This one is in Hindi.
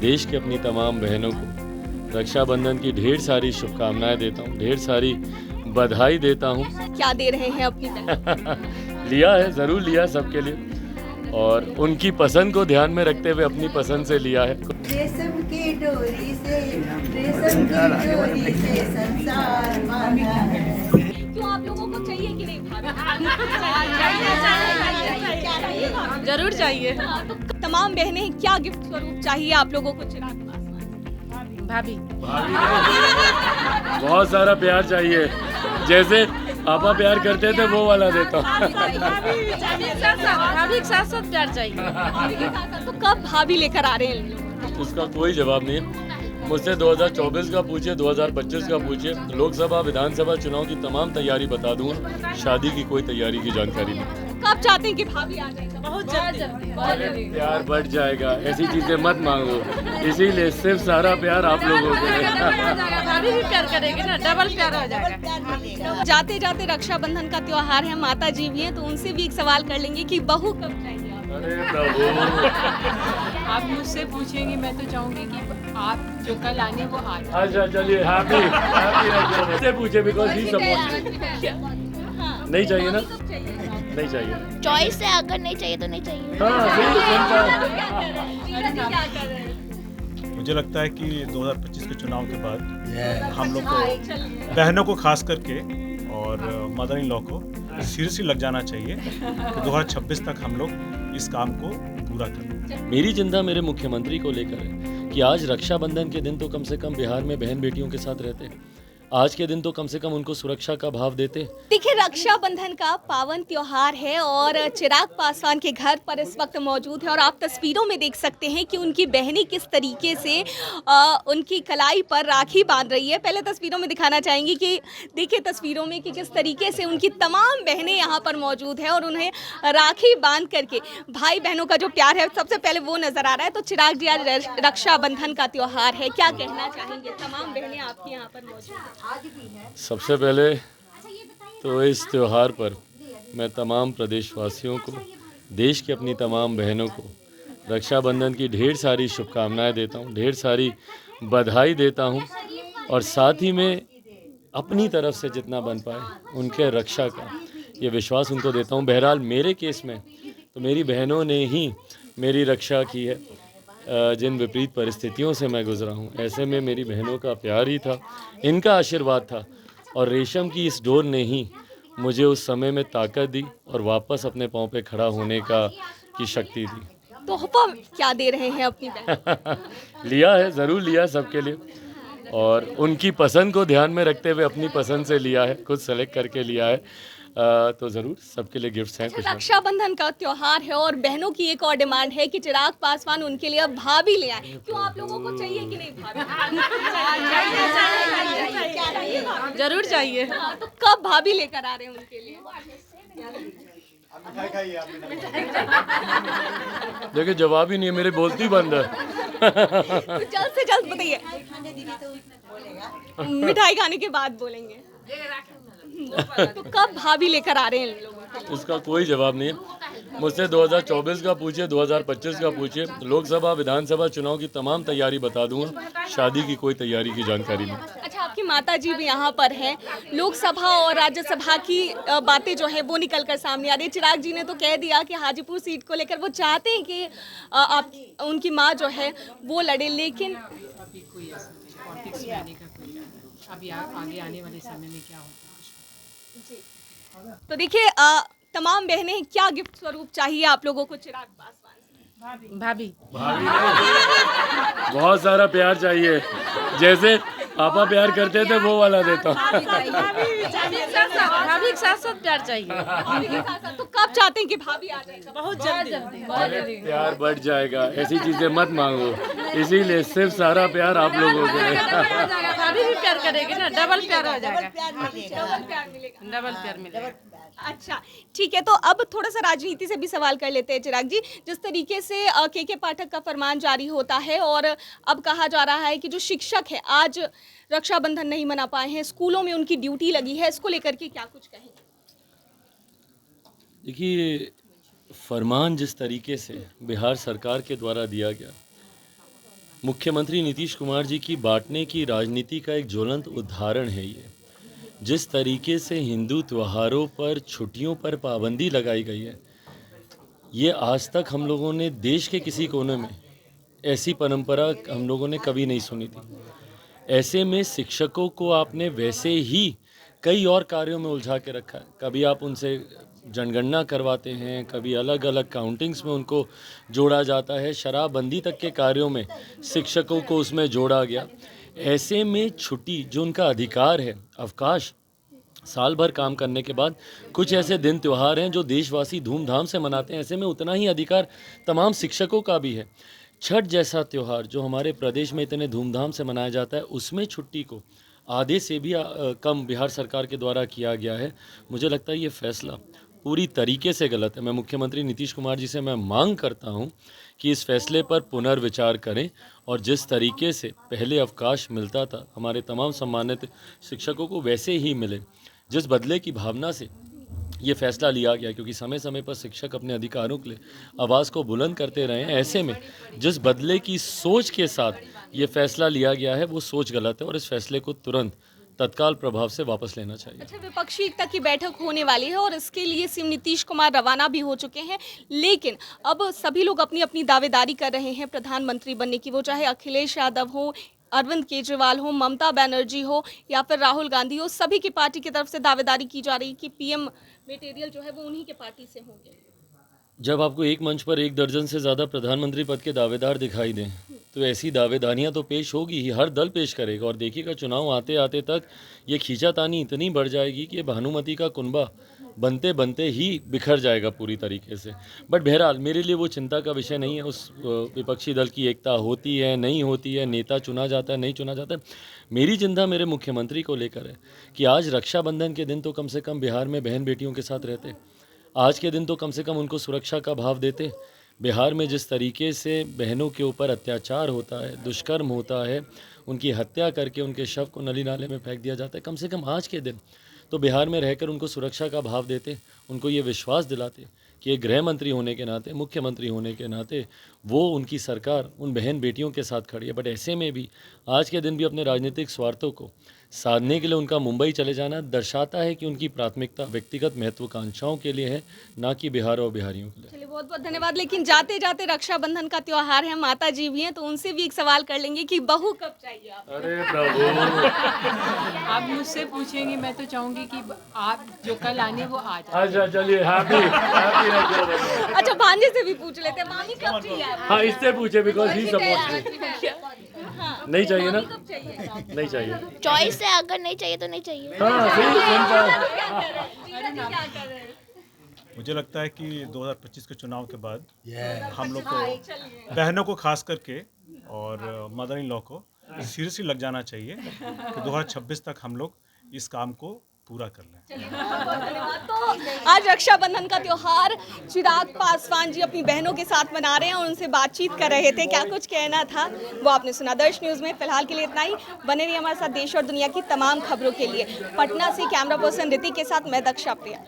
देश की अपनी तमाम बहनों को रक्षाबंधन की ढेर सारी शुभकामनाएं देता हूँ, ढेर सारी बधाई देता हूँ। क्या दे रहे हैं अपनी बहन? लिया है, ज़रूर लिया है सबके लिए, और उनकी पसंद को ध्यान में रखते हुए अपनी पसंद से लिया है। रेशम की डोरी से संसार बांधा है। क्यों आप लोगों को चाहिए कि नहीं भाभी? जरूर चाहिए। तो तमाम बहनें क्या गिफ्ट स्वरूप चाहिए आप लोगों को चिराग पासवान? भाभी बहुत सारा प्यार चाहिए, जैसे पापा प्यार करते थे वो वाला देता हूँ। भाभी के साथ साथ प्यार चाहिए। भाभी के साथ-साथ तो कब भाभी लेकर आ रहे हैं इन लोग? उसका कोई जवाब नहीं है। मुझसे 2024 का पूछिए, 2025 का पूछिए, लोकसभा विधानसभा चुनाव की तमाम तैयारी बता दूंगा, शादी की कोई तैयारी की जानकारी नहीं। कब चाहते हैं कि भाभी आ जाए? बहुत जल्दी। प्यार बढ़ जाएगा, ऐसी चीजें मत मांगो, इसीलिए सिर्फ सारा प्यार आप लोगों को है। भाभी भी प्यार करेगी ना, डबल प्यार हो जाएगा। जाते जाते रक्षाबंधन का त्योहार है, माता जी भी हैं, तो उनसे भी एक सवाल कर लेंगे कि बहू कब चाहिए आपको? अरे प्रभु, आप मुझसे पूछेंगी, मैं तो चाहूंगी कि आप जो कल आने वो आज। अच्छा चलिए, हैप्पी से पूछे, बिकॉज ही सपोर्ट। हाँ, नहीं चाहिए ना? कब चाहिए? नहीं चाहिए। चॉइस है, अगर नहीं चाहिए तो नहीं चाहिए। हाँ, सिंपल। क्या कर रहे हैं? जीजा जी क्या कर रहे हैं? मुझे लगता है कि 2025 के चुनाव के बाद हम लोग को, बहनों को खास करके और मदर इन लॉ को सीरियसली लग जाना चाहिए कि 2026 तक हम लोग इस काम को पूरा करें। मेरी चिंता मेरे मुख्यमंत्री को लेकर है कि आज रक्षाबंधन के दिन तो कम से कम बिहार में बहन बेटियों के साथ रहते हैं, आज के दिन तो कम से कम उनको सुरक्षा का भाव देते। देखिए, रक्षाबंधन का पावन त्योहार है और चिराग पासवान के घर पर इस वक्त मौजूद है और आप तस्वीरों में देख सकते हैं कि उनकी बहनें किस तरीके से उनकी कलाई पर राखी बांध रही है। पहले तस्वीरों में दिखाना चाहेंगे कि देखिए तस्वीरों में कि किस तरीके से उनकी तमाम बहनें यहाँ पर मौजूद हैं और उन्हें राखी बांध करके भाई बहनों का जो प्यार है सबसे पहले वो नज़र आ रहा है। तो चिराग जी, आज रक्षाबंधन का त्योहार है, क्या कहना चाहेंगे? तमाम बहनें आपकी यहाँ पर मौजूद हैं। सबसे पहले तो इस त्यौहार पर मैं तमाम प्रदेशवासियों को, देश की अपनी तमाम बहनों को रक्षाबंधन की ढेर सारी शुभकामनाएं देता हूं, ढेर सारी बधाई देता हूं, और साथ ही में अपनी तरफ से जितना बन पाए उनके रक्षा का ये विश्वास उनको देता हूं। बहरहाल मेरे केस में तो मेरी बहनों ने ही मेरी रक्षा की है, जिन विपरीत परिस्थितियों से मैं गुजरा हूँ, ऐसे में मेरी बहनों का प्यार ही था, इनका आशीर्वाद था, और रेशम की इस डोर ने ही मुझे उस समय में ताकत दी और वापस अपने पाँव पे खड़ा होने की शक्ति दी। तोहफा क्या दे रहे हैं अपनी बहन? लिया है, ज़रूर लिया है सबके लिए, और उनकी पसंद को ध्यान में रखते हुए अपनी पसंद से लिया है, खुद सेलेक्ट करके लिया है। तो ज़रूर सबके लिए गिफ्ट्स हैं कुछ ना। रक्षाबंधन का त्योहार है और बहनों की एक और डिमांड है कि चिराग पासवान उनके लिए अब भाभी ले आए। क्यों आप लोगों को चाहिए कि नहीं भाभी? क्या चाहिए भाभी? जरूर चाहिए। हाँ, तो कब भाभी लेकर आ रहे हैं उनके लिए? देखिए, जवाब ही नहीं है, मेरे बोलती बंद है। तो जल्द से जल्द बताइए। मिठाई खाने के बाद बोलेंगे। तो कब भाभी लेकर आ रहे हैं इन लोगों को? उसका कोई जवाब नहीं है। मुझसे 2024 का पूछिए, 2025 का पूछिए, लोकसभा विधानसभा चुनाव की तमाम तैयारी बता दूंगा, शादी की कोई तैयारी की जानकारी नहीं। अच्छा, आपकी माता जी भी यहाँ पर हैं। लोकसभा और राज्यसभा की बातें जो है वो निकल कर सामने आ रही है। चिराग जी ने तो कह दिया कि हाजीपुर सीट को लेकर वो चाहते हैं कि आप उनकी माँ जो है वो लड़े, लेकिन अभी कोई ऐसा पॉलिटिक्स में आने का कोई इरादा नहीं। अभी आगे आने वाले समय में क्या होगा? तो देखिए, तमाम बहनें क्या गिफ्ट स्वरूप चाहिए आप लोगों को चिराग पासवान से? भाभी बहुत सारा प्यार चाहिए, जैसे पापा प्यार करते थे वो वाला देता हूँ। भाभी के साथ साथ प्यार चाहिए। भाभी के साथ-साथ तो कब चाहते हैं कि भाभी आ जाए? बहुत जल्दी। प्यार बढ़ जाएगा, ऐसी चीजें मत मांगो, इसीलिए सिर्फ सारा प्यार आप लोगों को है। भाभी भी प्यार करेगी ना, डबल प्यार हो जाएगा। डबल प्यार मिलेगा। डबल प्यार मिलेगा। अच्छा, ठीक है, तो अब थोड़ा सा राजनीति से भी सवाल कर लेते हैं चिराग जी। जिस तरीके से के पाठक का फरमान जारी होता है और अब कहा जा रहा है कि जो शिक्षक है आज रक्षाबंधन नहीं मना पाए हैं, स्कूलों में उनकी ड्यूटी लगी है, इसको लेकर के क्या कुछ कहेंगे? देखिए, फरमान जिस तरीके से बिहार सरकार के द्वारा दिया गया, मुख्यमंत्री नीतीश कुमार जी की बांटने की राजनीति का एक ज्वलंत उदाहरण है ये। जिस तरीके से हिंदू त्योहारों पर, छुट्टियों पर पाबंदी लगाई गई है, ये आज तक हम लोगों ने देश के किसी कोने में ऐसी परंपरा हम लोगों ने कभी नहीं सुनी थी। ऐसे में शिक्षकों को आपने वैसे ही कई और कार्यों में उलझा के रखा है। कभी आप उनसे जनगणना करवाते हैं, कभी अलग अलग काउंटिंग्स में उनको जोड़ा जाता है, शराबबंदी तक के कार्यों में शिक्षकों को उसमें जोड़ा गया। ऐसे में छुट्टी जो उनका अधिकार है, अवकाश, साल भर काम करने के बाद कुछ ऐसे दिन त्यौहार हैं जो देशवासी धूमधाम से मनाते हैं, ऐसे में उतना ही अधिकार तमाम शिक्षकों का भी है। छठ जैसा त्यौहार जो हमारे प्रदेश में इतने धूमधाम से मनाया जाता है, उसमें छुट्टी को आधे से भी कम बिहार सरकार के द्वारा किया गया है। मुझे लगता है ये फैसला पूरी तरीके से गलत है। मैं मुख्यमंत्री नीतीश कुमार जी से मैं मांग करता हूं कि इस फैसले पर पुनर्विचार करें और जिस तरीके से पहले अवकाश मिलता था हमारे तमाम सम्मानित शिक्षकों को वैसे ही मिले। जिस बदले की भावना से ये फैसला लिया गया, क्योंकि समय समय पर शिक्षक अपने अधिकारों के लिए आवाज़ को बुलंद करते रहे हैं, ऐसे में जिस बदले की सोच के साथ ये फैसला लिया गया है वो सोच गलत है और इस फैसले को तुरंत तत्काल प्रभाव से वापस लेना चाहिए। अच्छा, विपक्षी एकता की बैठक होने वाली है और इसके लिए सीएम नीतीश कुमार रवाना भी हो चुके हैं, लेकिन अब सभी लोग अपनी अपनी दावेदारी कर रहे हैं प्रधानमंत्री बनने की। वो चाहे अखिलेश यादव हो, अरविंद केजरीवाल हो, ममता बनर्जी हो या फिर राहुल गांधी हो, सभी की पार्टी की तरफ से दावेदारी की जा रही है कि पीएम मटेरियल जो है वो उन्हीं के पार्टी से होंगे। जब आपको एक मंच पर 1 दर्जन से ज़्यादा प्रधानमंत्री पद के दावेदार दिखाई दें तो ऐसी दावेदारियां तो पेश होगी ही, हर दल पेश करेगा। और देखिएगा चुनाव आते आते तक ये खींचातानी इतनी बढ़ जाएगी कि भानुमति का कुनबा बनते बनते ही बिखर जाएगा पूरी तरीके से। बट बहरहाल मेरे लिए वो चिंता का विषय नहीं है। उस विपक्षी दल की एकता होती है, नहीं होती है, नेता चुना जाता है, नहीं चुना जाता है। मेरी चिंता मेरे मुख्यमंत्री को लेकर है कि आज रक्षाबंधन के दिन तो कम से कम बिहार में बहन बेटियों के साथ रहते, आज के दिन तो कम से कम उनको सुरक्षा का भाव देते। बिहार में जिस तरीके से बहनों के ऊपर अत्याचार होता है, दुष्कर्म होता है, उनकी हत्या करके उनके शव को नली नाले में फेंक दिया जाता है, कम से कम आज के दिन तो बिहार में रहकर उनको सुरक्षा का भाव देते, उनको ये विश्वास दिलाते कि एक गृह मंत्री होने के नाते, मुख्यमंत्री होने के नाते वो उनकी सरकार उन बहन बेटियों के साथ खड़ी है। बट ऐसे में भी आज के दिन भी अपने राजनीतिक स्वार्थों को साधने के लिए उनका मुंबई चले जाना दर्शाता है कि उनकी प्राथमिकता व्यक्तिगत महत्वाकांक्षाओं के लिए है, ना कि बिहार और बिहारियों के लिए। चलिए, बहुत बहुत धन्यवाद। लेकिन जाते जाते रक्षाबंधन का त्योहार है, माता जी भी हैं, तो उनसे भी एक सवाल कर लेंगे कि बहू कब चाहिए आपको? अरे प्रभु, आप मुझसे पूछेंगी, मैं तो चाहूंगी कि आप जो कल आने वो आज आए। अच्छा चलिए, हैप्पी। अच्छा, भांजे से भी पूछ लेते हैं, मामी कब चाहिए आपको? हाँ, इससे पूछे बिकॉज ही सपोर्ट नहीं चाहिए ना, कब चाहिए? नहीं चाहिए। चॉइस है, अगर नहीं चाहिए तो नहीं चाहिए। हाँ सही, क्या कर रहे हैं? मुझे लगता है कि 2025 के चुनाव के बाद हम लोग को बहनों को खास करके और मदर इन लॉ को सीरियसली लग जाना चाहिए कि 2026 तक हम लोग इस काम को पूरा कर लें। तो आज रक्षाबंधन का त्योहार चिराग पासवान जी अपनी बहनों के साथ मना रहे हैं और उनसे बातचीत कर रहे थे। क्या कुछ कहना था वो आपने सुना। दर्श न्यूज़ में फिलहाल के लिए इतना ही। बने रहिए हमारे साथ देश और दुनिया की तमाम खबरों के लिए। पटना से कैमरा पर्सन ऋतिक के साथ मैं दक्षा प्रिया।